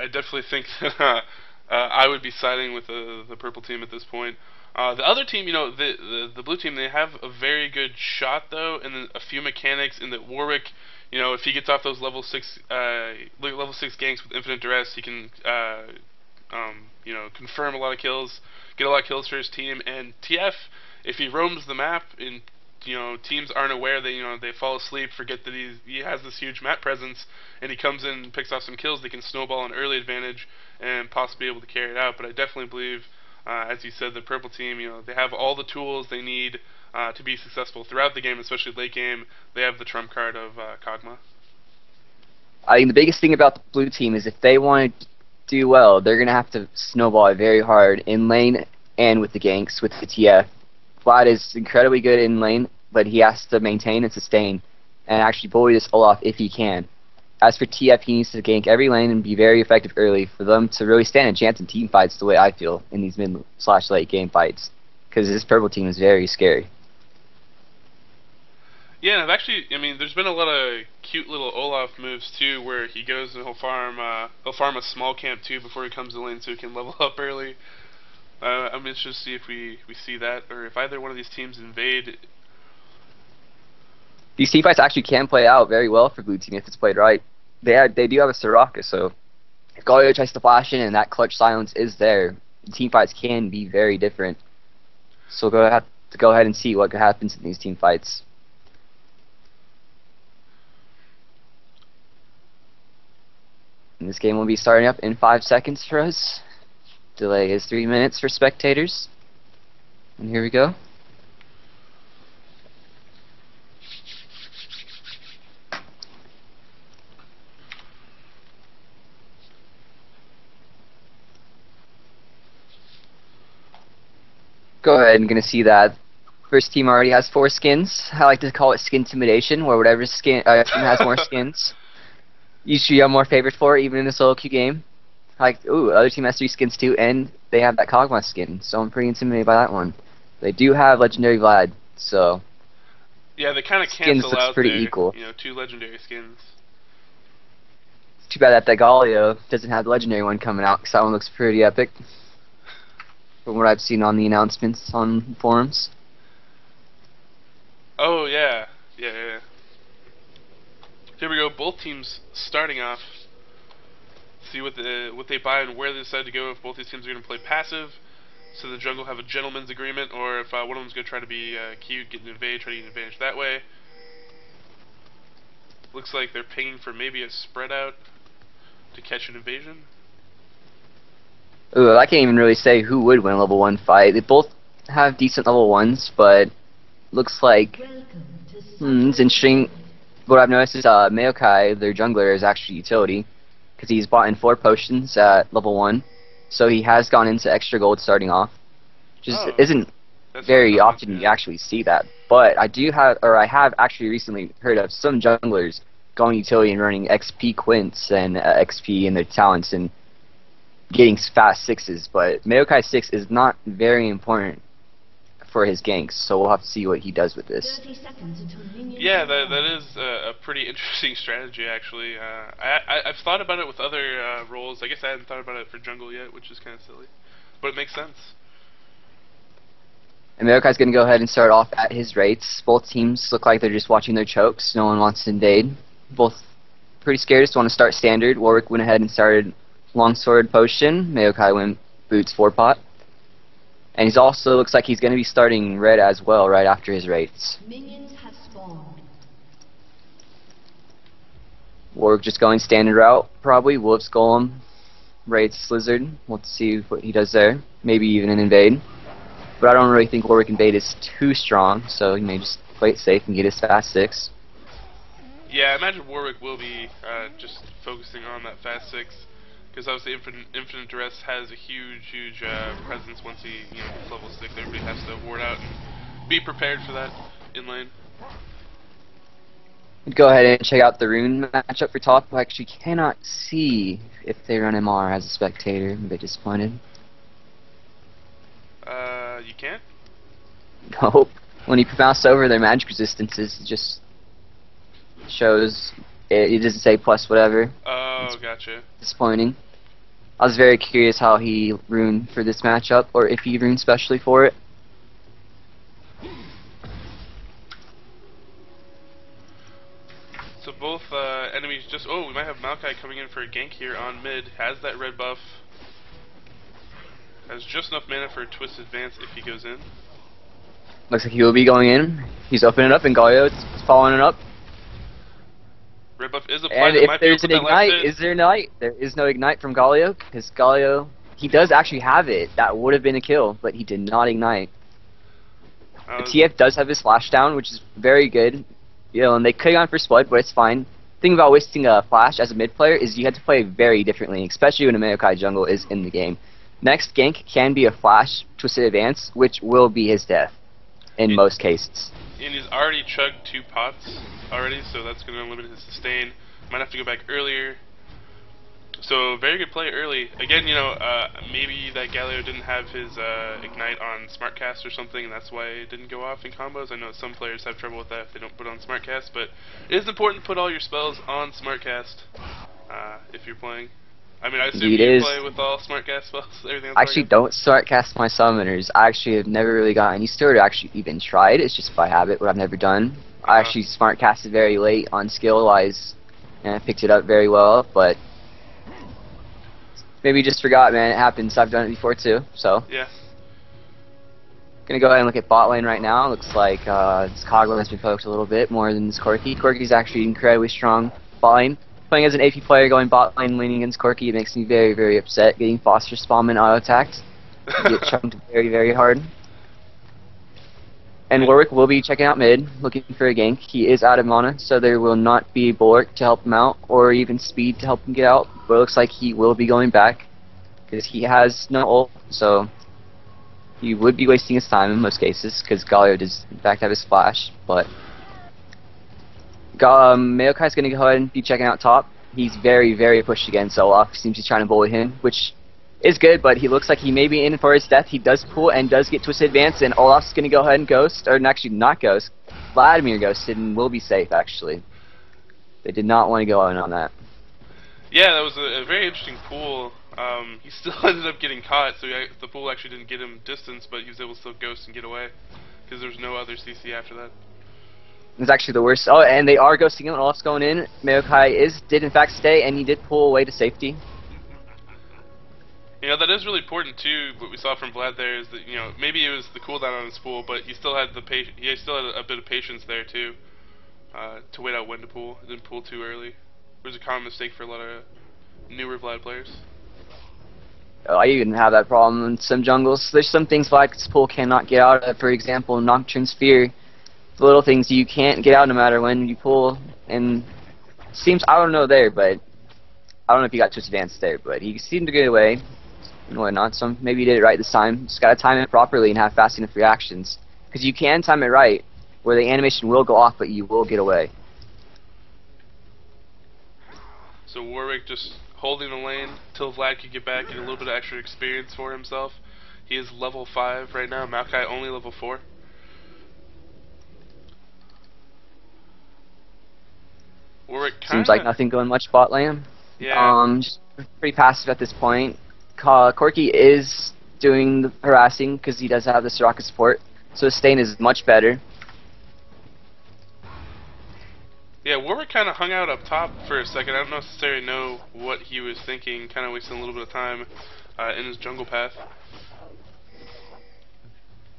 I definitely think that I would be siding with the purple team at this point. The other team, the blue team, they have a very good shot though, and then a few mechanics in that Warwick, if he gets off those level 6 ganks with infinite duress, he can confirm a lot of kills, get a lot of kills for his team. And TF, if he roams the map and teams aren't aware, they fall asleep, forget that he has this huge map presence, and he comes in and picks off some kills, they can snowball an early advantage and possibly be able to carry it out. But I definitely believe, as you said, the purple team, they have all the tools they need to be successful throughout the game, especially late game. They have the trump card of Kog'Maw. I think the biggest thing about the blue team is if they want to do well, they're going to have to snowball it very hard in lane and with the ganks, with the TF. Vlad is incredibly good in lane, but he has to maintain and sustain and actually bully this Olaf if he can. As for TF, he needs to gank every lane and be very effective early for them to really stand a chance in team fights the way I feel in these mid/late game fights, because this purple team is very scary. Yeah, and there's been a lot of cute little Olaf moves too, where he goes and he'll farm a small camp too before he comes to lane, so he can level up early. I'm interested to see if we see that, or if either one of these teams invade. These team fights actually can play out very well for blue team if it's played right. They do have a Soraka, so if Galio tries to flash in and that clutch silence is there, the team fights can be very different. So we'll have to go ahead and see what happens in these team fights. And this game will be starting up in 5 seconds for us. Delay is 3 minutes for spectators. And here we go. Go ahead, I'm going to see that first team already has 4 skins. I like to call it skin intimidation, where whatever team has more skins, you should have more favorite for, even in a solo queue game. Like, ooh, other team has 3 skins too, and they have that Kog'Maw skin, so I'm pretty intimidated by that one. They do have Legendary Vlad, so yeah, they kind of skins cancel looks out pretty there, equal. 2 legendary skins. It's too bad that Galio doesn't have the Legendary one coming out, because that one looks pretty epic, from what I've seen on the announcements on forums. Oh yeah. Here we go. Both teams starting off. See what they buy and where they decide to go. If both these teams are going to play passive, so the jungle have a gentleman's agreement, or if one of them's going to try to be cute, get an invade, try to get an advantage that way. Looks like they're pinging for maybe a spread out to catch an invasion. Ooh, I can't even really say who would win a level 1 fight. They both have decent level 1s, but looks like it's interesting. What I've noticed is Maokai, their jungler, is actually utility, because he's bought in 4 potions at level 1, so he has gone into extra gold starting off. Just isn't very often you actually see that. But I have actually recently heard of some junglers going utility and running XP Quints and XP in their talents and getting fast 6s, but Maokai 6 is not very important for his ganks, so we'll have to see what he does with this. Yeah, that is a pretty interesting strategy, actually. I've thought about it with other roles. I guess I hadn't thought about it for jungle yet, which is kind of silly, but it makes sense. And Maokai's going to go ahead and start off at his rates. Both teams look like they're just watching their chokes. No one wants to invade. Both pretty scared, just want to start standard. Warwick went ahead and started Longsword Potion. Maokai went Boots 4-pot. And he's also looks like he's going to be starting red as well right after his rates. Minions have spawned. Warwick just going standard route, probably. Wolf's Golem, rates Lizard. Let's see what he does there. Maybe even an invade. But I don't really think Warwick invade is too strong, so he may just play it safe and get his fast 6. Yeah, I imagine Warwick will be just focusing on that fast 6. Because obviously Infinite Duress has a huge presence once he gets level 6. Everybody has to ward out and be prepared for that in lane. Go ahead and check out the rune matchup for top. I actually cannot see if they run MR as a spectator. I'm a bit disappointed. You can't? Nope. When you mouse over their magic resistances, it just shows, it doesn't say plus whatever. Oh, it's gotcha. disappointing. I was very curious how he runed for this matchup, or if he runed specially for it. So both enemies just... Oh, we might have Maokai coming in for a gank here on mid. Has that red buff. Has just enough mana for a twist advance if he goes in. Looks like he will be going in. He's opening it up, and Galio is following it up. Red buff is applied. And if there's an ignite, is there ignite? There is no ignite from Galio, because Galio, he does actually have it. That would have been a kill, but he did not ignite. The TF does have his flash down, which is very good. You know, and they could have gone for Spud, but it's fine. The thing about wasting a flash as a mid player is you have to play very differently, especially when a Maokai jungle is in the game. Next gank can be a flash twisted advance, which will be his death in most cases. And he's already chugged 2 pots already, so that's going to limit his sustain. Might have to go back earlier. So very good play early. Again, you know, maybe that Galio didn't have his ignite on Smartcast or something, and that's why it didn't go off in combos. I know some players have trouble with that if they don't put it on Smartcast, but it is important to put all your spells on Smartcast if you're playing. I mean, I assume you play with all Smartcast spells. Everything else I actually don't Smartcast my summoners. I actually have never really gotten used to it, or actually even tried. It's just by habit, what I've never done. I actually Smartcasted very late on skill-wise, and I picked it up very well, but maybe just forgot, man. It happens. I've done it before too, so. Yeah. Gonna go ahead and look at bot lane right now. Looks like this Cogwheel has been poked a little bit more than this Corki. Corki's actually incredibly strong bot lane. Playing as an AP player, going bot lane, leaning against Corki, it makes me very, very upset. Getting Foster Spawn and auto-attacked. Get chunked very, very hard. And Warwick will be checking out mid, looking for a gank. He is out of mana, so there will not be Bulwark to help him out, or even speed to help him get out. But it looks like he will be going back, because he has no ult, so he would be wasting his time in most cases, because Galio does in fact have his flash. But Maokai's going to go ahead and be checking out top. He's very, very pushed against Olaf. Seems he's trying to bully him, which is good, but he looks like he may be in for his death. He does pull and does get twisted advance, and Olaf's going to go ahead and ghost, or actually not ghost. Vladimir ghosted and will be safe, actually. They did not want to go in on that. Yeah, that was a very interesting pool. He still ended up getting caught, so the pool actually didn't get him distance, but he was able to still ghost and get away, because there was no other CC after that. It's actually the worst. Oh, and they are ghosting him, and Olaf's going in. Maokai did in fact stay, and he did pull away to safety. You know, that is really important too. What we saw from Vlad there is that, you know, maybe it was the cooldown on his pool, but he still had he still had a bit of patience there too, to wait out when to pull. Didn't pull too early. It was a common mistake for a lot of newer Vlad players. I even have that problem in some jungles. There's some things Vlad's pool cannot get out of. For example, Nocturne Sphere. The little things you can't get out no matter when you pull, and seems, I don't know there, but I don't know if he got too advanced there, but he seemed to get away and whatnot, so maybe he did it right this time. Just gotta time it properly and have fast enough reactions, because you can time it right where the animation will go off, but you will get away. So Warwick just holding the lane till Vlad could get back, get a little bit of extra experience for himself. He is level 5 right now. Maokai only level 4. Warwick seems like nothing going much bot lane. Yeah. Just pretty passive at this point. Corki is doing the harassing because he does have the Soraka support, so his stain is much better. Yeah, Warwick kind of hung out up top for a second. I don't necessarily know what he was thinking. Kind of wasting a little bit of time in his jungle path.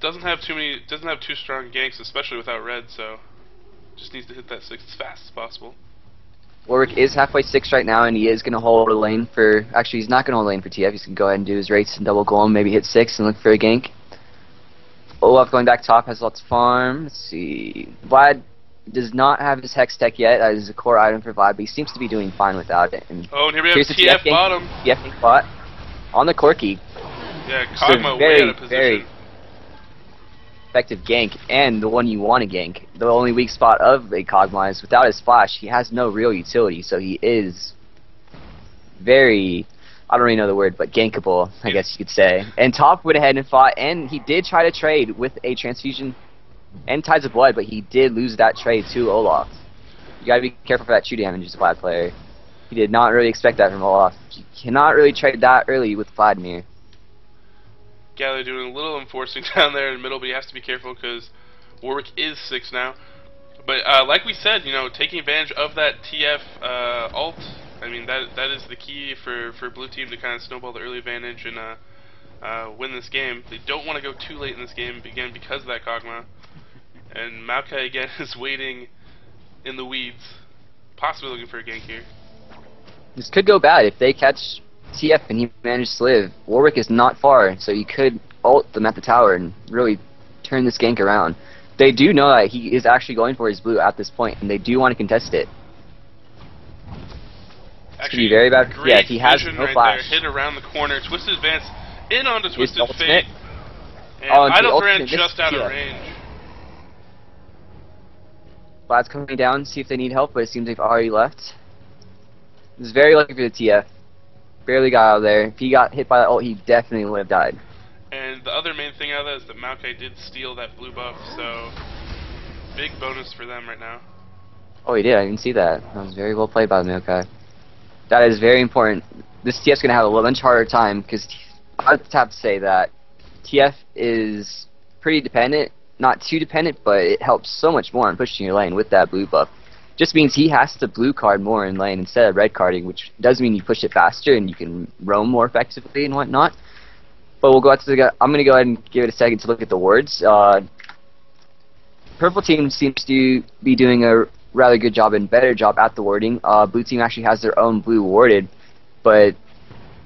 Doesn't have too strong ganks, especially without red. So just needs to hit that 6 as fast as possible. Warwick is halfway 6 right now, and he is going to hold a lane for... Actually, he's not going to hold a lane for TF. He's going to go ahead and do his race and double golem, maybe hit 6 and look for a gank. Olaf going back top has lots of farm. Let's see. Vlad does not have his Hex Tech yet. That is a core item for Vlad, but he seems to be doing fine without it. And oh, and here we have TF bottom. TF bot on the Corki. Yeah, Kog'Maw way out of position. Very effective gank, and the one you want to gank. The only weak spot of a Kog'Maw is without his flash, he has no real utility, so he is very, I don't really know the word, but gankable, I guess you could say. And top went ahead and fought, and he did try to trade with a transfusion and Tides of Blood, but he did lose that trade to Olaf. You gotta be careful for that true damage as a Vlad player. He did not really expect that from Olaf. You cannot really trade that early with Vladimir. Galley doing a little enforcing down there in the middle, but he has to be careful because Warwick is 6 now. But like we said, taking advantage of that TF ult, I mean, that is the key for blue team to kind of snowball the early advantage and win this game. They don't want to go too late in this game, again, because of that Kog'Maw. And Maokai, again, is waiting in the weeds, possibly looking for a gank here. This could go bad if they catch TF and he manages to live. Warwick is not far, so you could ult them at the tower and really turn this gank around. They do know that he is actually going for his blue at this point, and they do want to contest it. It's going to be very bad. Yeah, he has no right flash. There, hit around the corner, Twisted Advance in onto Twisted ultimate. Fate. And Idle ran just out of range. Vlad's coming down, see if they need help, but it seems they've already left. This is very lucky for the TF. Barely got out of there. If he got hit by that ult, he definitely would have died. And the other main thing out of that is that Maokai did steal that blue buff, so big bonus for them right now. Oh, he did. I didn't see that. That was very well played by the Maokai. That is very important. This TF's going to have a much harder time because I have to say that TF is pretty dependent. Not too dependent, but it helps so much more on pushing your lane with that blue buff. Just means he has to blue card more in lane instead of red carding, which does mean you push it faster and you can roam more effectively and whatnot. But we'll go out to the. I'm going to go ahead and give it a second to look at the wards. Purple team seems to be doing a rather good job and better job at the warding. Blue team actually has their own blue warded, but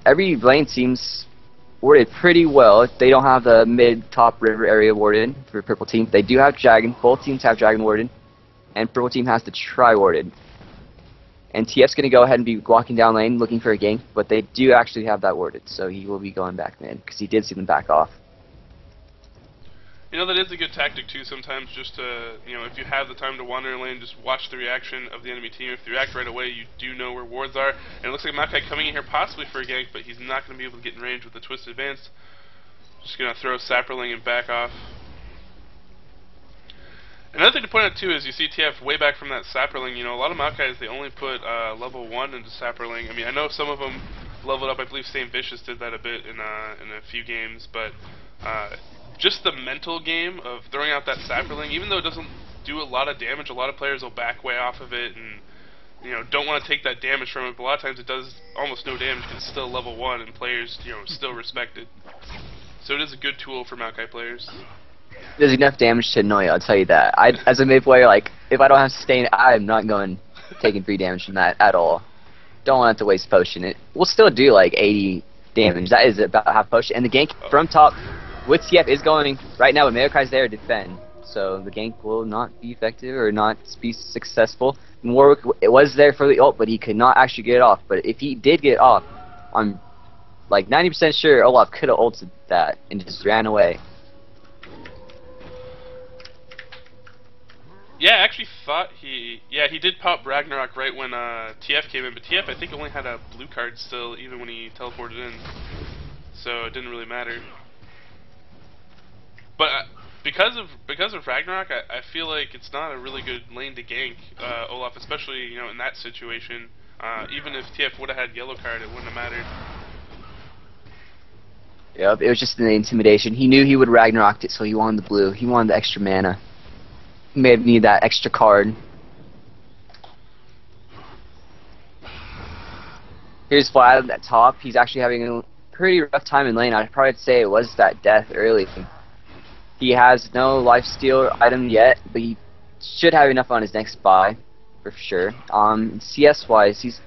every lane seems warded pretty well. They don't have the mid-top river area warded for purple team. They do have dragon. Both teams have dragon warded, and purple team has the tri warded. And TF's going to go ahead and be walking down lane looking for a gank, but they do actually have that warded, so he will be going back mid because he did see them back off. That is a good tactic too sometimes, just to, if you have the time to wander in lane, just watch the reaction of the enemy team. If they react right away, you do know where wards are. And it looks like Maokai coming in here possibly for a gank, but he's not going to be able to get in range with the Twisted Advance. Just going to throw Sapperling and back off. Another thing to point out too is you see TF way back from that Sapperling. A lot of Maokais, they only put level 1 into Sapperling. I mean, I know some of them leveled up. I believe Saint Vicious did that a bit in a few games, but just the mental game of throwing out that Sapperling, even though it doesn't do a lot of damage, a lot of players will back way off of it and don't want to take that damage from it. But a lot of times it does almost no damage because it's still level 1 and players still respect it. So it is a good tool for Maokai players. There's enough damage to annoy you, I'll tell you that. As a mid player, if I don't have sustain, I'm not going taking free damage from that at all. Don't want to waste potion. It will still do 80 damage. That is about half potion. And the gank from top with TF is going right now with Maokai's there to defend. So the gank will not be effective or not be successful. And Warwick, it was there for the ult, but he could not actually get it off. But if he did get it off, I'm 90% sure Olaf could have ulted that and just ran away. Yeah, I actually thought he did pop Ragnarok right when TF came in, but TF I think only had a blue card still even when he teleported in, so it didn't really matter. But because of Ragnarok, I feel like it's not a really good lane to gank Olaf, especially in that situation. Even if TF would have had yellow card, it wouldn't have mattered. Yep, it was just the intimidation. He knew he would Ragnaroked it, so he wanted the blue. He wanted the extra mana. He may have needed that extra card. Here's Vlad at top. He's actually having a pretty rough time in lane. I'd probably say it was that death early. He has no lifesteal item yet, but he should have enough on his next buy, for sure. CS-wise, he's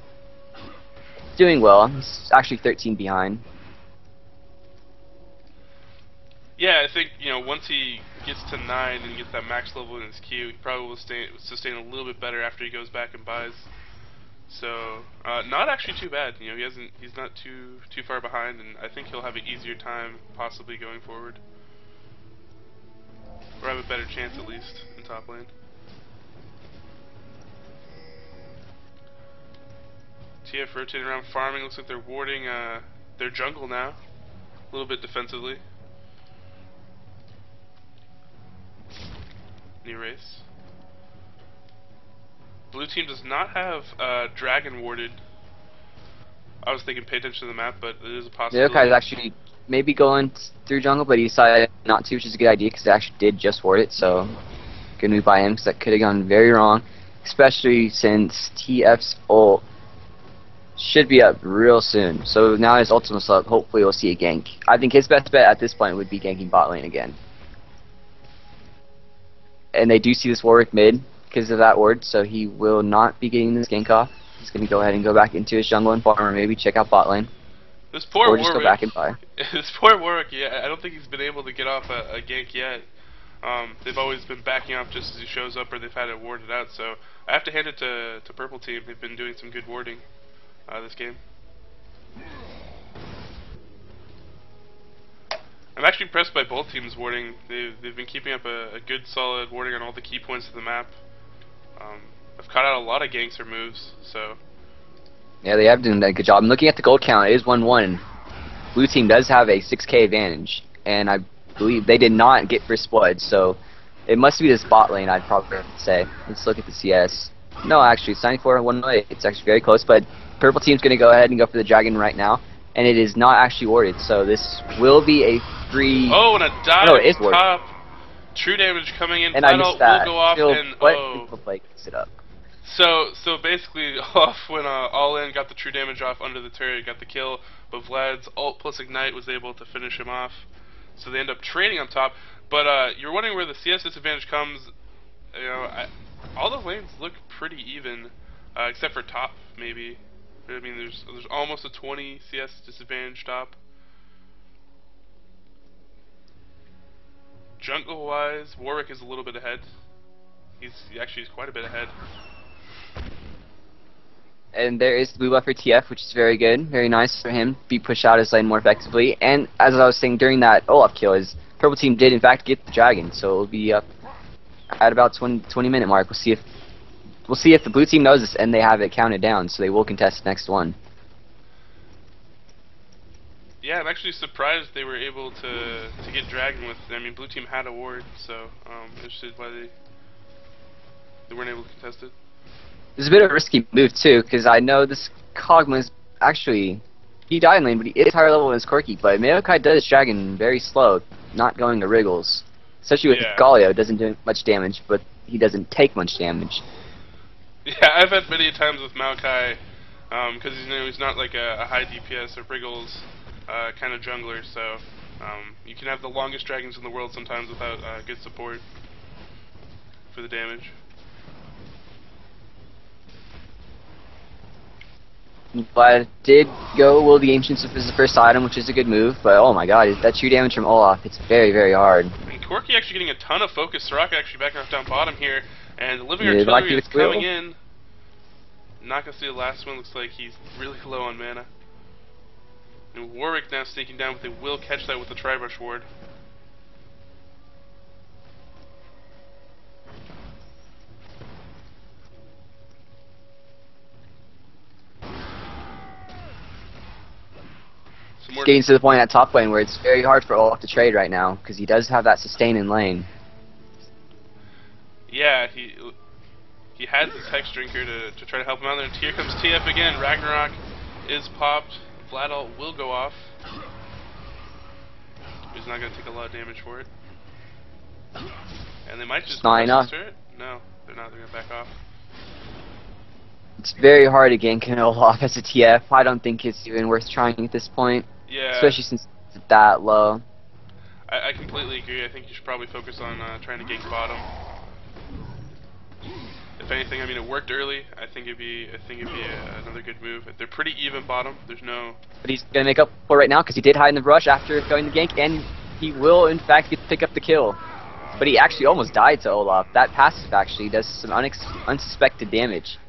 doing well. He's actually 13 behind. Yeah, I think, once he gets to 9 and gets that max level in his queue, he probably will sustain a little bit better after he goes back and buys. So, not actually too bad. He's not too far behind, and I think he'll have an easier time possibly going forward. Or have a better chance at least in top lane. TF rotating around farming. Looks like they're warding their jungle now. A little bit defensively. New race. Blue team does not have dragon warded, I was thinking pay attention to the map, but it is a Mayokai is possibility. actually maybe going through jungle, but he decided not to, which is a good idea because they actually did just ward it. So good move by him because that could have gone very wrong, especially since TF's ult should be up real soon. So now his ultimate's up. Hopefully we'll see a gank. I think his best bet at this point would be ganking bot lane again. And they do see this Warwick mid because of that ward, so he will not be getting this gank off. He's going to go ahead and go back into his jungle and farm, or maybe check out bot lane. This poor Or Warwick. just go back and buy. This poor Warwick. Yeah, I don't think he's been able to get off a gank yet. They've always been backing off just as he shows up, or they've had it warded out. So I have to hand it to Purple Team. They've been doing some good warding this game. I'm actually impressed by both teams' warding. They've been keeping up a good solid warding on all the key points of the map. I've caught out a lot of ganks or moves, so. Yeah, they have done a good job. I'm looking at the gold count. It is 1-1. Blue team does have a 6k advantage, and I believe they did not get first blood, so it must be this bot lane, I'd probably say. Let's look at the CS. No, actually, it's 94-108. It's actually very close, but Purple team's going to go ahead and go for the dragon right now, and it is not actually warded, so this will be a free... Oh, and a dive no, it is warded. top. True damage coming in. And I missed that. Will go off, Still, and but oh. the play picks it up. So basically, off when All In got the true damage off under the turret, got the kill, but Vlad's ult plus ignite was able to finish him off. So they end up trading on top. But you're wondering where the CS disadvantage comes. You know, all the lanes look pretty even, except for top maybe. I mean, there's almost a 20 CS disadvantage top. Jungle wise, Warwick is a little bit ahead. He's quite a bit ahead. And there is the blue buff for TF, which is very good, very nice for him to be pushed out his lane more effectively. And as I was saying during that Olaf kill, his Purple team did in fact get the dragon, so it'll be up at about 20-minute mark. We'll see if the blue team knows this and they have it counted down, so they will contest the next one. Yeah, I'm actually surprised they were able to get dragon with. I mean, blue team had a ward, so interested why they weren't able to contest it. It's a bit of a risky move too, because I know this Kog'Maw is actually, he died in lane, but he is higher level than his Corki. But Mayokai does dragon very slow, not going to wriggles. Especially with Galio, it doesn't do much damage, but he doesn't take much damage. Yeah, I've had many times with Maokai, because he's not like a high DPS or wriggles kind of jungler, so you can have the longest dragons in the world sometimes without good support for the damage. But it did go Will the Ancients as the first item, which is a good move, but oh my god, that true damage from Olaf, it's very, very hard. And Corki actually getting a ton of focus. Soraka actually backing off down bottom here, and the living artillery is coming in. Not gonna see the last one, looks like he's really low on mana. And Warwick now sneaking down, but they will catch that with the Tri-Brush ward. It's getting to the point at top lane where it's very hard for Olaf to trade right now, because he does have that sustain in lane. Yeah, he has his Hex Drinker to try to help him out there. And here comes TF again. Ragnarok is popped. Vlad ult will go off. He's not going to take a lot of damage for it. And they might just not enough. It. No, they're not. They're going to back off. It's very hard to gank an Olaf as a TF. I don't think it's even worth trying at this point. Yeah. Especially since it's that low. I completely agree. I think you should probably focus on trying to gank bottom. If anything, I mean, it worked early. I think it'd be another good move. They're pretty even bottom. There's no. But he's gonna make up for it right now because he did hide in the brush after going the gank, and he will in fact pick up the kill. But he actually almost died to Olaf. That passive actually does some unsuspected damage.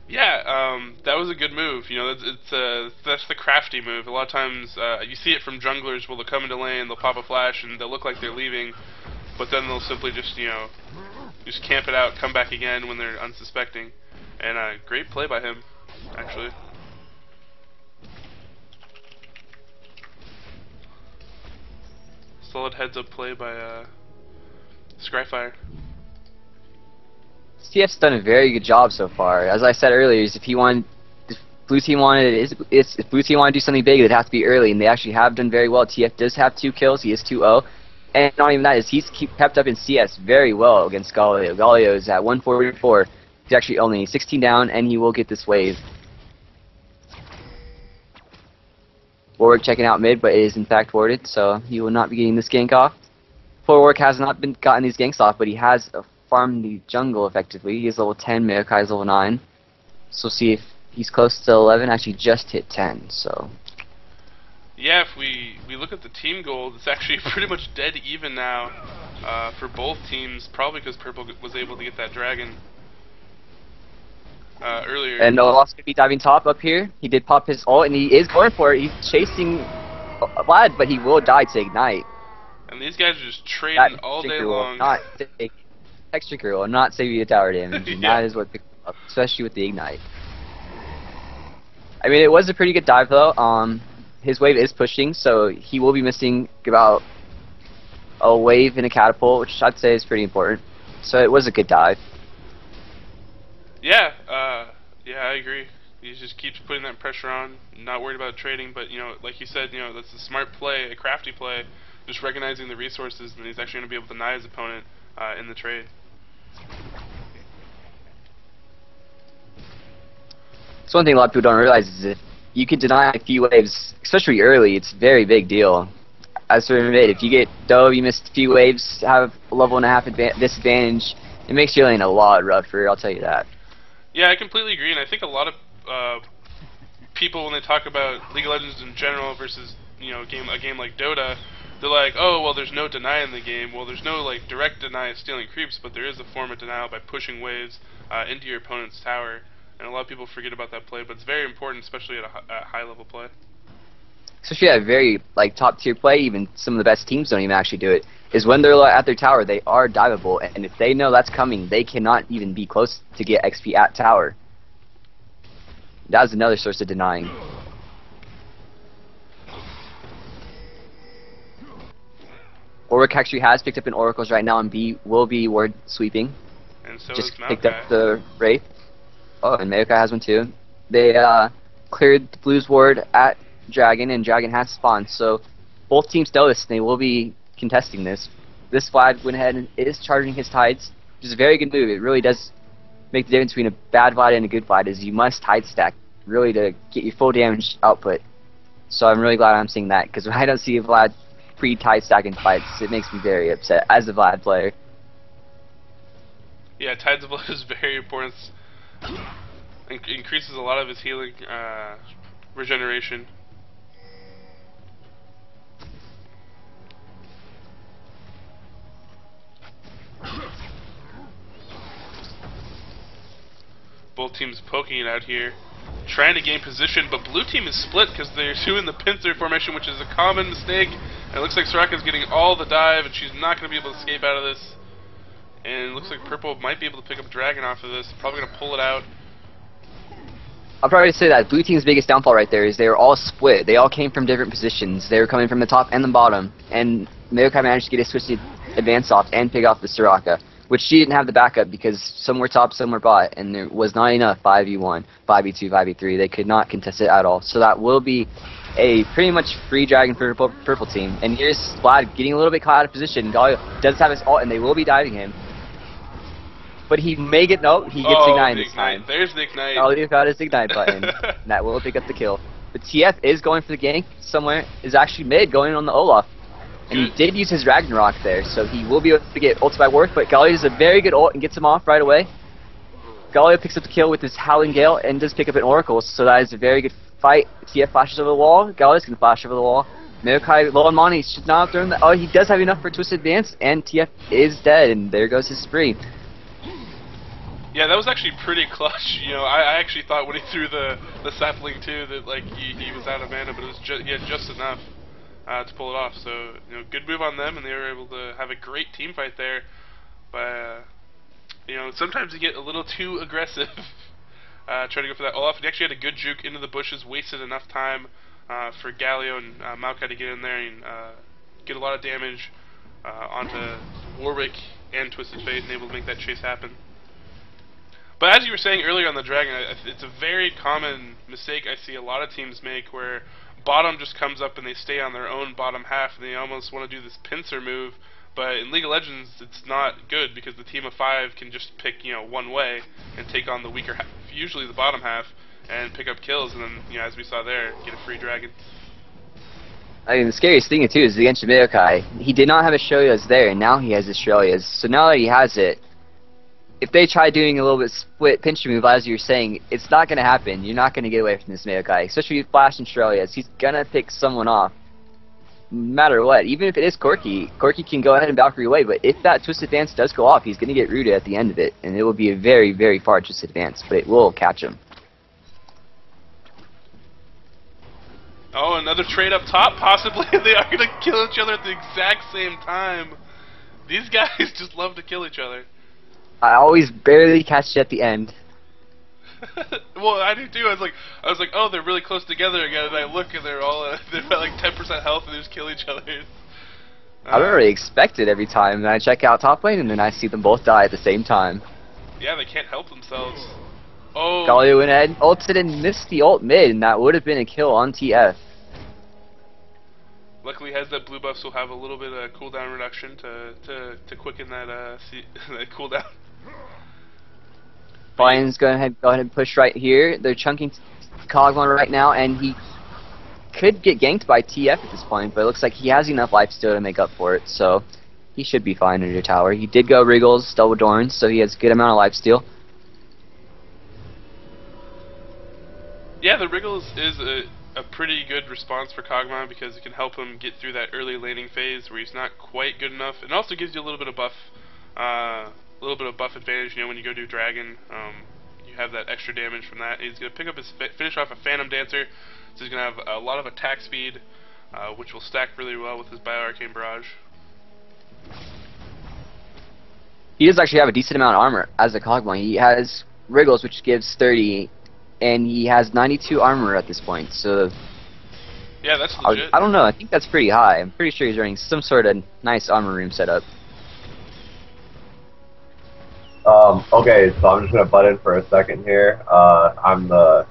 Yeah, that was a good move. You know, that's the crafty move. A lot of times, you see it from junglers. Well, they'll come into lane, they'll pop a flash, and they'll look like they're leaving, but then they'll simply just, you know, just camp it out, come back again when they're unsuspecting. And great play by him, actually. Solid heads-up play by Scryfire. TF's done a very good job so far. As I said earlier, if he wanted Blue team wanted if Blue team wanted to do something big, it'd have to be early, and they actually have done very well. TF does have 2 kills. He is 2-0, and not even that, is he's kept up in CS very well against Galio. Galio is at 144. He's actually only 16 down, and he will get this wave. Warwick checking out mid, but it is in fact warded, so he will not be getting this gank off. Poor Warwick has not gotten these ganks off, but he has farmed the jungle effectively. He is level 10, Maokai is level 9. So we'll see if he's close to 11, actually just hit 10, so... Yeah, if we look at the team gold, it's actually pretty much dead even now for both teams, probably because Purple was able to get that dragon earlier. And Olaf's going to be diving top up here. He did pop his ult, and he is going for it. He's chasing Vlad, but he will die to Ignite. And these guys are just trading all day long. Not extra cruel, will not save you tower damage, and that is what picks up, especially with the Ignite. I mean, it was a pretty good dive though. His wave is pushing, so he will be missing about a wave and a catapult, which I'd say is pretty important. So it was a good dive. Yeah, yeah, I agree. He just keeps putting that pressure on, not worried about trading, but you know, like you said, you know, that's a smart play, a crafty play, just recognizing the resources, and he's actually going to be able to deny his opponent in the trade. So one thing a lot of people don't realize is if you can deny a few waves, especially early, it's a very big deal. As for mid, if you get dove, you missed a few waves, have a level and a half disadvantage, it makes your lane a lot rougher, I'll tell you that. Yeah, I completely agree, and I think a lot of people, when they talk about League of Legends in general versus, you know, a game like Dota, they're like, oh, well, there's no deny in the game. Well, there's no like direct deny of stealing creeps, but there is a form of denial by pushing waves into your opponent's tower, and a lot of people forget about that play, but it's very important, especially at a high level play. Especially at a very like top tier play, even some of the best teams don't even actually do it. Is when they're at their tower, they are diveable, and if they know that's coming, they cannot even be close to get XP at tower. That's another source of denying. Warwick actually has picked up an Oracles right now, and B will be ward sweeping. And so just is Maokai. picked up the Wraith. Oh, and Maokai has one too. They cleared the Blues ward at Dragon, and Dragon has spawned, so both teams know this, and they will be contesting this. This Vlad went ahead and is charging his tides, which is a very good move. It really does make the difference between a bad Vlad and a good Vlad, is you must tide stack really to get your full damage output. So I'm really glad I'm seeing that, because when I don't see a Vlad pre-tide stacking fights, it makes me very upset as a Vlad player. Yeah, Tides of Blood is very important. Increases a lot of his healing regeneration. Both teams poking it out here, trying to gain position, but blue team is split because they're doing the pincer formation, which is a common mistake. And it looks like Soraka's getting all the dive, and she's not going to be able to escape out of this. And it looks like Purple might be able to pick up Dragon off of this, probably going to pull it out. I'll probably say that blue team's biggest downfall right there is they were all split. They all came from different positions. They were coming from the top and the bottom, and Maokai managed to get a switch to advance off and pick off the Soraka, which she didn't have the backup because some were top, some were bot, and there was not enough 5v1, 5v2, 5v3. They could not contest it at all. So that will be a pretty much free Dragon for the purple team. And here's Vlad getting a little bit caught out of position. Galio does have his ult, and they will be diving him. But he may get, no, he gets Ignite this time. There's the Ignite. Galio got his Ignite button, and that will pick up the kill. But TF is going for the gank somewhere, is actually mid, going on the Olaf. And he did use his Ragnarok there, so he will be able to get ulted by Warwick, but Galio does a very good ult and gets him off right away. Galio picks up the kill with his Howling Gale and does pick up an Oracle, so that is a very good fight. TF flashes over the wall, Galio's going to flash over the wall. Maokai low on money, should not have thrown that. Oh, he does have enough for a Twisted Advance, and TF is dead, and there goes his spree. Yeah, that was actually pretty clutch. You know, I actually thought when he threw the sapling too that like he was out of mana, but it was he had just enough to pull it off. So you know, good move on them, and they were able to have a great team fight there. But you know, sometimes you get a little too aggressive trying to go for that Olaf. He actually had a good juke into the bushes, wasted enough time for Galio and Maokai to get in there and get a lot of damage onto Warwick and Twisted Fate, and able to make that chase happen. But as you were saying earlier on the Dragon, it's a very common mistake I see a lot of teams make where bottom just comes up and they stay on their own bottom half and they almost want to do this pincer move. But in League of Legends, it's not good because the team of 5 can just pick, one way and take on the weaker half, usually the bottom half, and pick up kills, and then, as we saw there, get a free Dragon. I mean, the scariest thing, too, is against Mayokai. He did not have his Shelias there, and now he has his Shelias. So now that he has it, if they try doing a little bit split pinch move, as you were saying, it's not going to happen. You're not going to get away from this Mayokai, especially with Flash and Shelias. He's going to pick someone off, no matter what. Even if it is Corki, Corki can go ahead and Valkyrie away, but if that Twisted Advance does go off, he's going to get rooted at the end of it, and it will be a very, very far Twisted Advance, but it will catch him. Oh, another trade up top, possibly. They are going to kill each other at the exact same time. These guys just love to kill each other. I always barely catch it at the end. Well, I do too. I was like, oh, they're really close together again, and I look and they're at like 10% health and they just kill each other. I don't really expect it every time, and I check out top lane and then I see them both die at the same time. Yeah, they can't help themselves. Oh. Galio went ahead, ulted and missed the ult mid, and that would have been a kill on TF. Luckily, has that blue buff, so we'll have a little bit of cooldown reduction to quicken that that cooldown. Bayern's go ahead and push right here. They're chunking Kog'Maw right now, and he could get ganked by TF at this point, but it looks like he has enough lifesteal to make up for it, so he should be fine under tower. He did go Wriggles, double Dorns, so he has a good amount of lifesteal. Yeah, the Wriggles is a pretty good response for Kog'Maw because it can help him get through that early laning phase where he's not quite good enough. It also gives you a little bit of buff advantage. When you go do Dragon, you have that extra damage from that. He's gonna pick up his finish off a Phantom Dancer, so he's gonna have a lot of attack speed, which will stack really well with his Bio-Arcane Barrage. He does actually have a decent amount of armor as a Kog'Maw. He has Wriggles, which gives 30. And he has 92 armor at this point, so... Yeah, that's legit. I don't know, I think that's pretty high. I'm pretty sure he's running some sort of nice armor room setup. Okay, so I'm just gonna butt in for a second here. I'm the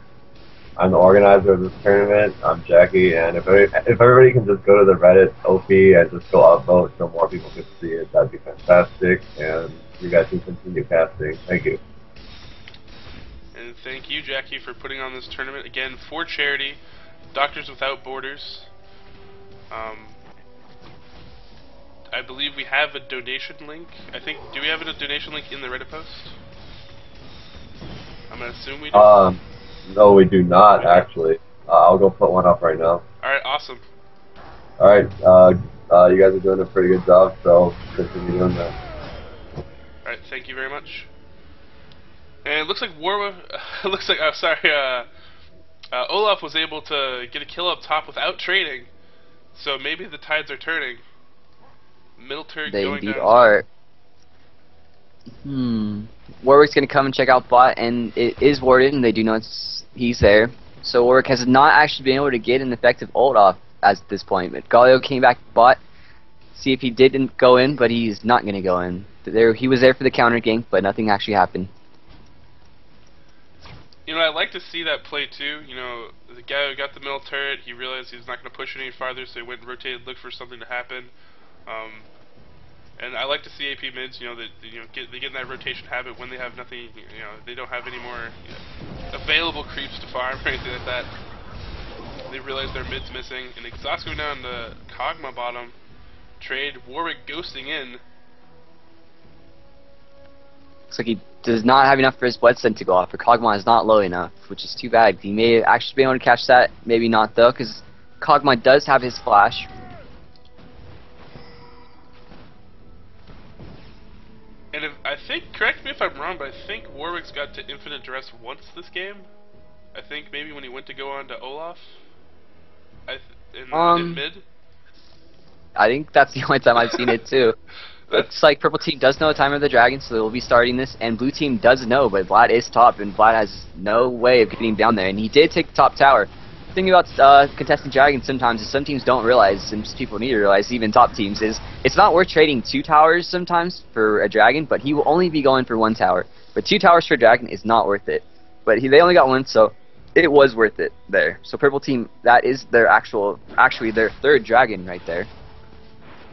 organizer of this tournament. I'm Jackie, and if everybody can just go to the Reddit OP and just go upvote so more people can see it, that'd be fantastic, and you guys can continue casting. Thank you. And thank you, Jackie, for putting on this tournament again for charity, Doctors Without Borders. I believe we have a donation link. Do we have a donation link in the Reddit post? I'm gonna assume we do. No, we do not actually. I'll go put one up right now. All right, awesome. All right, you guys are doing a pretty good job, so continue doing that. All right, thank you very much. And it looks like Olaf was able to get a kill up top without trading, so maybe the tides are turning. Middle turret going down. They indeed are. Warwick's gonna come and check out bot, and it is warded, and they do know he's there. So Warwick has not actually been able to get an effective ult off at this point. But Galio came back bot, see if he didn't go in, but he's not gonna go in. He was there for the counter gank, but nothing actually happened. I like to see that play too. The guy who got the middle turret, he realized he's not going to push it any farther, so he went and rotated, looked for something to happen. And I like to see AP mids, they get in that rotation habit when they have nothing, they don't have any more available creeps to farm or anything like that. They realize their mid's missing, and Exhaust going down to Kog'Maw bottom. Trade, Warwick ghosting in. Looks like he does not have enough for his blood scent to go off. For Kog'Maw is not low enough, which is too bad. He may actually be able to catch that, maybe not though, because Kog'Maw does have his flash. And correct me if I'm wrong, but I think Warwick's got to Infinite Duress once this game. I think maybe when he went to go on to Olaf. In mid. I think that's the only time I've seen it too. Looks like Purple Team does know the time of the Dragon, so they will be starting this, and Blue Team does know, but Vlad is top, and Vlad has no way of getting down there, and he did take the top tower. thing about contesting dragons sometimes is some teams don't realize, and just people need to realize, even top teams, is it's not worth trading 2 towers sometimes for a dragon, but he will only be going for 1 tower. But 2 towers for a dragon is not worth it. But they only got 1, so it was worth it there. So purple team, that is their actually their 3rd dragon right there.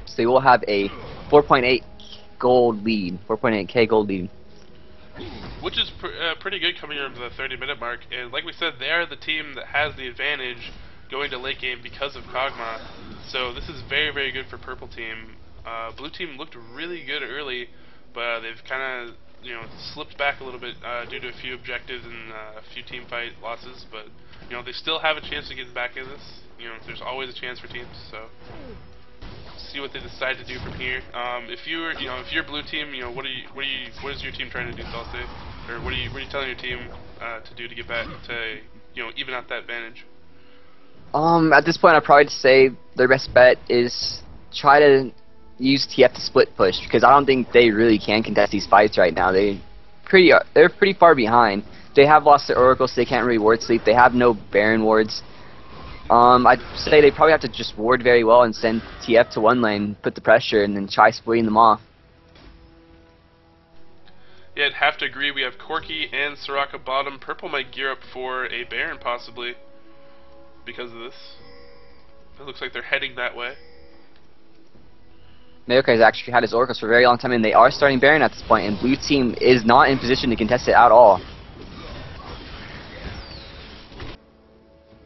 So they will have a 4.8 gold lead, 4.8k gold lead. Which is pretty good coming over the 30-minute mark, and like we said, they are the team that has the advantage going to late game because of Kog'Maw. So this is very, very good for purple team. Blue team looked really good early, but they've kind of slipped back a little bit due to a few objectives and a few team fight losses. But they still have a chance to get back in this. There's always a chance for teams. So see what they decide to do from here. If you're blue team, what is your team trying to do, Salsa? Or what are you telling your team to do to get back to even out that advantage? At this point, I'd probably say their best bet is try to use TF to split push, because I don't think they really can contest these fights right now. They're pretty far behind. They have lost their Oracle, so they can't really ward sleep. They have no Baron wards. I'd say they probably have to just ward very well and send TF to one lane, put the pressure, and then try splitting them off. Yeah, I'd have to agree. We have Corki and Soraka bottom. Purple might gear up for a Baron possibly because of this. It looks like they're heading that way. Mayokai has actually had his Oracles for a very long time, and they are starting Baron at this point, and blue team is not in position to contest it at all.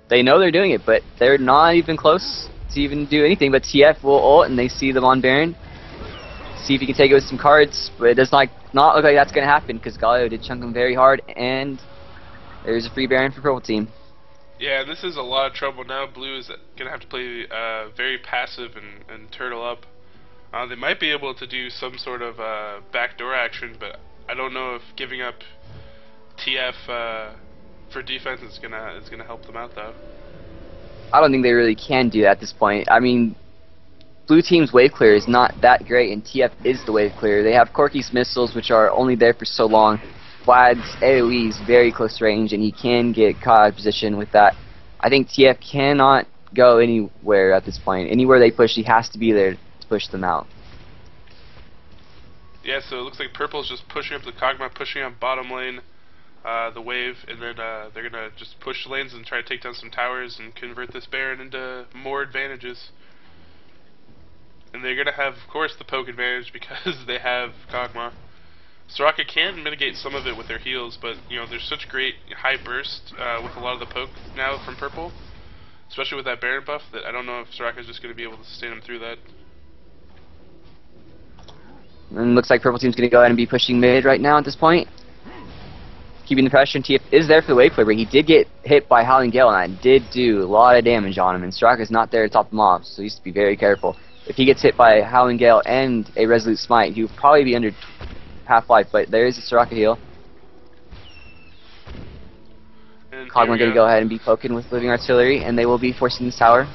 They know they're doing it, but they're not even close to even do anything. But TF will ult, and they see them on Baron. See if he can take it with some cards, but it does not look like that's going to happen, because Galio did chunk him very hard, and there's a free Baron for purple team. Yeah, this is a lot of trouble now. Blue is going to have to play very passive and turtle up. They might be able to do some sort of backdoor action, but I don't know if giving up TF for defense is gonna help them out though. I don't think they really can do that at this point. I mean, blue team's wave clear is not that great, and TF is the wave clear. They have Corki's missiles, which are only there for so long. Vlad's AoE is very close range, and he can get caught out of position with that. I think TF cannot go anywhere at this point. Anywhere they push, he has to be there to push them out. Yeah, so it looks like purple's just pushing up the Kog'Maw, pushing up bottom lane. The wave, and then they're gonna just push lanes and try to take down some towers and convert this Baron into more advantages. And they're gonna have, of course, the poke advantage because they have Kog'Maw. Soraka can mitigate some of it with their heals, but there's such great high burst with a lot of the poke now from purple, especially with that Baron buff, that I don't know if Soraka's just gonna be able to sustain them through that. And looks like purple team's gonna go ahead and be pushing mid right now at this point. Keeping the pressure, and TF is there for the wave clear, but he did get hit by Howling Gale, and that did do a lot of damage on him, and Soraka's not there to top him off, so he needs to be very careful. If he gets hit by Howling Gale and a Resolute Smite, he would probably be under half-life, but there is a Soraka heal. Kog'Maw going to go ahead and be poking with Living Artillery, and they will be forcing this tower.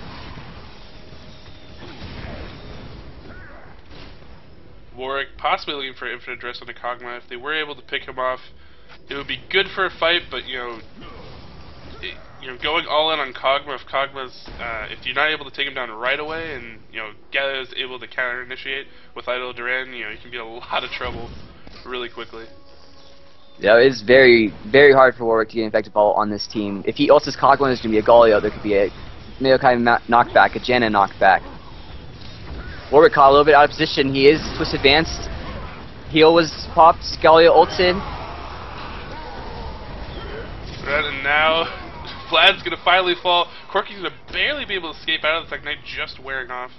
Warwick possibly looking for infinite dress on the Kog'Maw. If they were able to pick him off, it would be good for a fight, but going all in on Kog'Maw, if you're not able to take him down right away, and Galio's able to counter initiate with Idol Duran, you can be in a lot of trouble really quickly. Yeah, it's very, very hard for Warwick to get an effective ball on this team. If he ults his Kog'Maw, there's going to be a Galio, there could be a Mayokai knockback, a Janna knockback. Warwick caught a little bit out of position. He is twist advanced. Heal was popped. Galio ulted. Right, and now Vlad's gonna finally fall. Corki's gonna barely be able to escape out of this Ignite, just wearing off.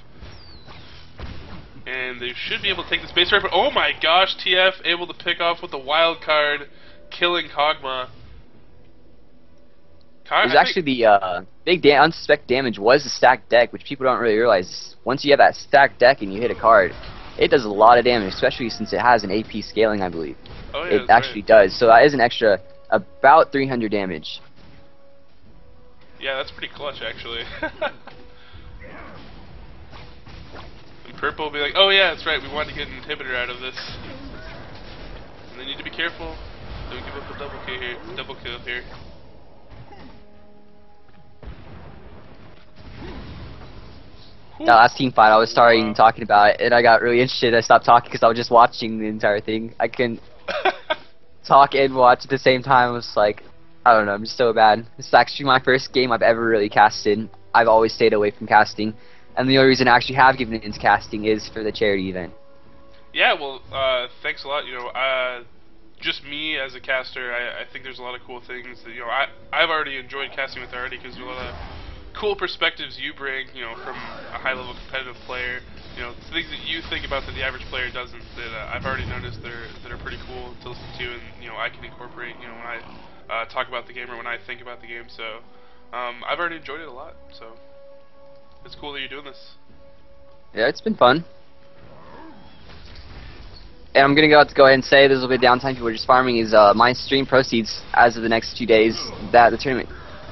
And they should be able to take the space right, but oh my gosh, TF able to pick off with the wild card, killing Kog'Maw. It was actually the big unsuspected damage was the stacked deck, which people don't really realize. Once you have that stacked deck and you hit a card, it does a lot of damage, especially since it has an AP scaling, I believe. Oh, yeah, it actually does. So that is an extra about 300 damage. Yeah, that's pretty clutch, actually. And purple will be like, oh yeah, that's right, we wanted to get an inhibitor out of this. And they need to be careful. Don't give up a double kill here. that last team fight, I was starting talking about it, and I got really interested. I stopped talking because I was just watching the entire thing. I couldn't talk and watch at the same time. It was like, I don't know, I'm just so bad. This is actually my first game I've ever really casted. I've always stayed away from casting, and the only reason I actually have given into casting is for the charity event. Yeah, well, thanks a lot. You know, just me as a caster, I think there's a lot of cool things that, you know, I've already enjoyed casting with already because there's a lot of cool perspectives you bring, you know, from a high-level competitive player. You know, things that you think about that the average player doesn't, that I've already noticed that are pretty cool to listen to, and, you know, I can incorporate, you know, when I talk about the game or when I think about the game. So I've already enjoyed it a lot, so it's cool that you're doing this. Yeah, it's been fun. And I'm gonna go ahead and say there's a little bit of downtime. People are just farming. Is my stream proceeds as of the next 2 days that the tournament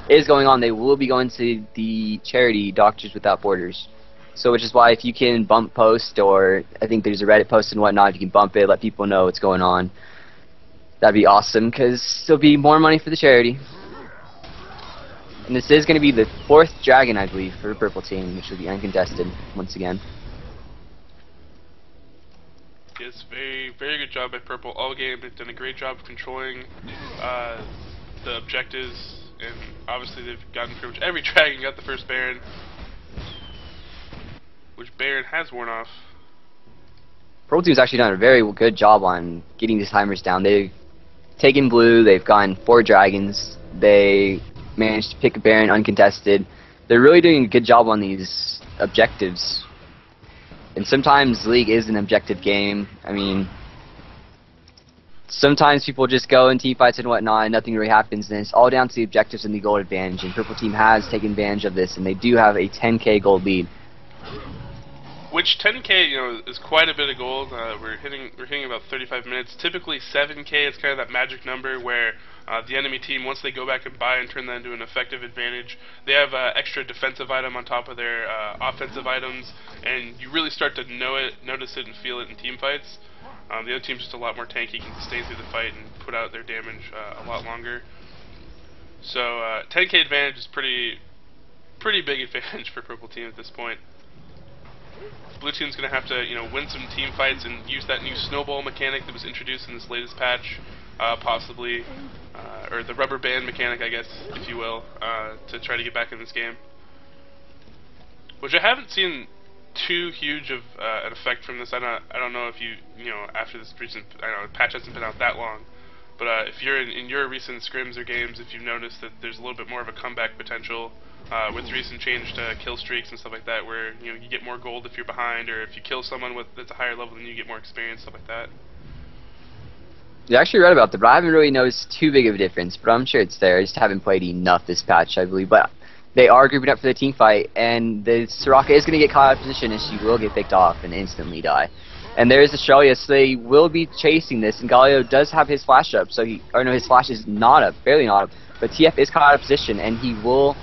is going on, they will be going to the charity Doctors Without Borders. So, which is why if you can bump post, or I think there's a Reddit post and whatnot, if you can bump it, let people know what's going on, that'd be awesome, because there'll be more money for the charity. And this is going to be the 4th dragon, I believe, for the purple team, which will be uncontested once again. Yes, very good job by Purple all game. They've done a great job of controlling the objectives, and obviously they've gotten pretty much every dragon. Got the first Baron, which Baron has worn off. Purple team's actually done a very good job on getting these timers down. They've taken blue, they've gotten 4 dragons, they managed to pick a Baron uncontested. They're really doing a good job on these objectives. And sometimes League is an objective game. I mean, sometimes people just go in team fights and whatnot and nothing really happens, and it's all down to the objectives and the gold advantage, and Purple Team has taken advantage of this, and they do have a 10k gold lead. Which 10k, you know, is quite a bit of gold. We're hitting about 35 minutes. Typically 7k is kind of that magic number where the enemy team, once they go back and buy and turn that into an effective advantage, they have extra defensive item on top of their offensive items, and you really start to notice it and feel it in team fights. The other team's just a lot more tanky, can stay through the fight and put out their damage a lot longer. So 10k advantage is pretty big advantage for Purple Team at this point. Blue Team's going to have to, you know, win some team fights and use that new snowball mechanic that was introduced in this latest patch, possibly, or the rubber band mechanic, I guess, if you will, to try to get back in this game. Which I haven't seen too huge of an effect from this. I don't know if you know, after this recent, I don't know, the patch hasn't been out that long, but if you're in your recent scrims or games, if you've noticed that there's a little bit more of a comeback potential with the recent change to kill streaks and stuff like that, where, you know, you get more gold if you're behind, or if you kill someone that's a higher level, then you get more experience, stuff like that. You actually read about that, but I haven't really noticed too big of a difference, but I'm sure it's there. I just haven't played enough this patch, I believe. But they are grouping up for the team fight, and the Soraka is going to get caught out of position, and she will get picked off and instantly die. And there is Australia, so they will be chasing this, and Galio does have his flash up, so his flash is not up, barely not up, but TF is caught out of position, and he will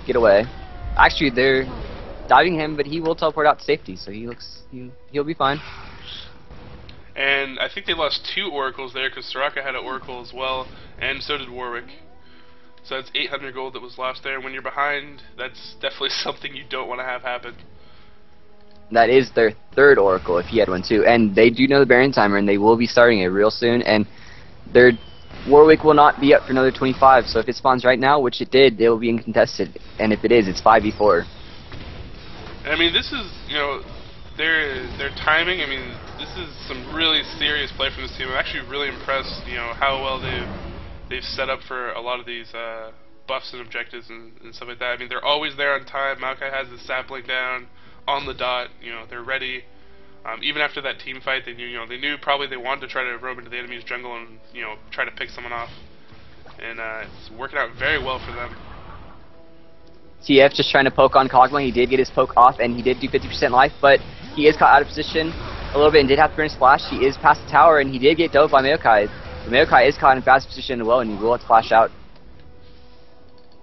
get away. Actually, they're diving him, but he will teleport out to safety, so he'll be fine. And I think they lost 2 oracles there, because Soraka had an oracle as well, and so did Warwick. So that's 800 gold that was lost there. When you're behind, that's definitely something you don't want to have happen. That is their 3rd oracle, if he had one too. And they do know the Baron timer, and they will be starting it real soon. And their Warwick will not be up for another 25, so if it spawns right now, which it did, it will be uncontested. And if it is, it's 5v4. I mean, this is, you know, their timing. I mean, this is some really serious play from this team. I'm actually really impressed, you know, how well they've set up for a lot of these buffs and objectives and stuff like that. I mean, they're always there on time. Maokai has the sapling down on the dot. You know, they're ready. Even after that team fight, they knew probably they wanted to try to roam into the enemy's jungle and, you know, try to pick someone off. And it's working out very well for them. TF just trying to poke on Kog'Maw. He did get his poke off, and he did do 50% life, but he is caught out of position a little bit and did have to burn his flash. He is past the tower, and he did get dove by Maokai. But Maokai is caught in fast position as well, and he will have to flash out.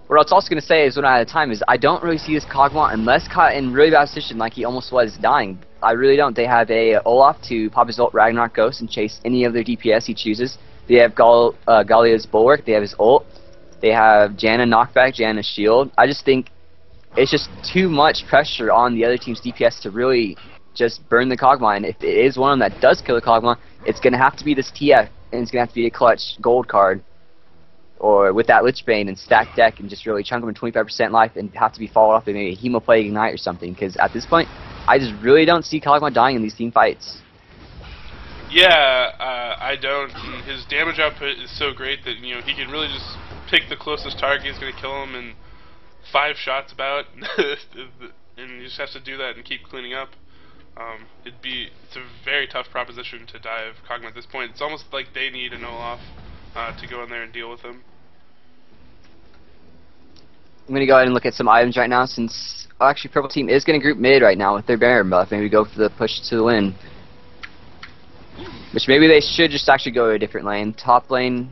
What I was also going to say is, when I had time, is I don't really see this Kog'Maw unless caught in really bad position like he almost was dying. I really don't. They have a Olaf to pop his ult Ragnarok Ghost and chase any of their DPS he chooses. They have Gallia's Bulwark. They have his ult. They have Janna Knockback, Janna Shield. I just think it's just too much pressure on the other team's DPS to really just burn the Cogmine. If it is one of them that does kill the Cogmine, it's going to have to be this TF, and it's going to have to be a clutch gold card, or with that Lich Bane and stack deck and just really chunk them in 25% life and have to be followed up with maybe a Hemoplague Ignite or something, because at this point, I just really don't see Cogmine dying in these team fights. Yeah, I don't. His damage output is so great that, you know, he can really just pick the closest target. He's going to kill him in 5 shots about, and he just has to do that and keep cleaning up. It's a very tough proposition to dive Cogman at this point. It's almost like they need an Olaf to go in there and deal with him. I'm going to go ahead and look at some items right now, since actually Purple Team is going to group mid right now with their Baron buff. Maybe go for the push to the win. Which maybe they should just actually go to a different lane. Top lane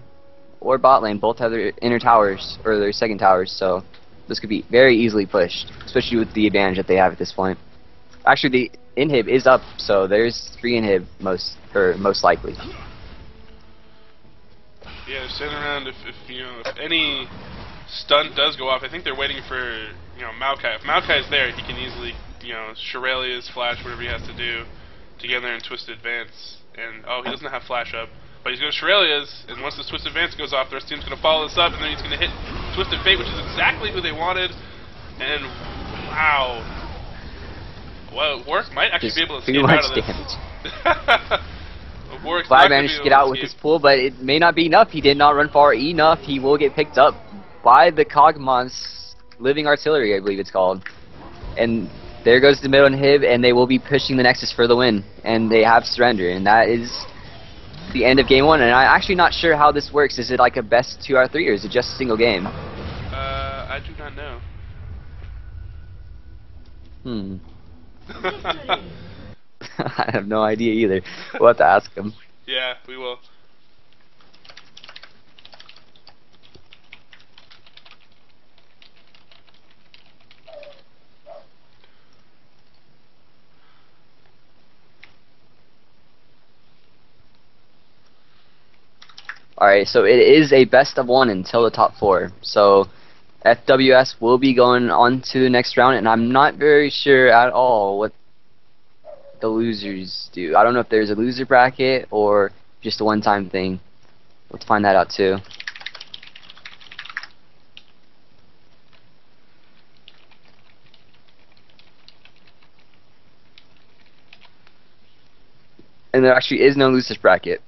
or bot lane both have their inner towers, or their second towers, so this could be very easily pushed, especially with the advantage that they have at this point. Actually, the inhib is up, so there's 3 inhib most likely. Yeah, sitting around if any stun does go off, I think they're waiting for, you know, Maokai. If Maokai's there, he can easily, you know, Shirelia's flash, whatever he has to do to get in there and twist advance. And oh, he doesn't have flash up, but he's going to Shirelia's, and once this twist advance goes off, the rest of the team's going to follow this up, and then he's going to hit Twisted Fate, which is exactly who they wanted. And wow, well, Warwick might actually be able to escape out of this. Warwick's Vlad managed to get out with his pull, but it may not be enough. He did not run far enough. He will get picked up by the Cogmon's Living Artillery, I believe it's called. And there goes the middle inhib, and they will be pushing the Nexus for the win. And they have surrender, and that is the end of game 1. And I'm actually not sure how this works. Is it like a best 2 out of 3, or is it just a single game? I do not know. I have no idea either. We'll have to ask him. Yeah, we will. Alright, so it is a best of 1 until the top 4. So FWS will be going on to the next round, and I'm not very sure at all what the losers do. I don't know if there's a loser bracket or just a one-time thing. We'll find that out too. And there actually is no losers bracket.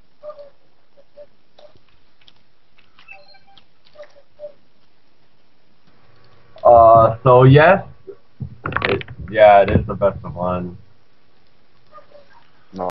So yes, yeah, it is the best of 1.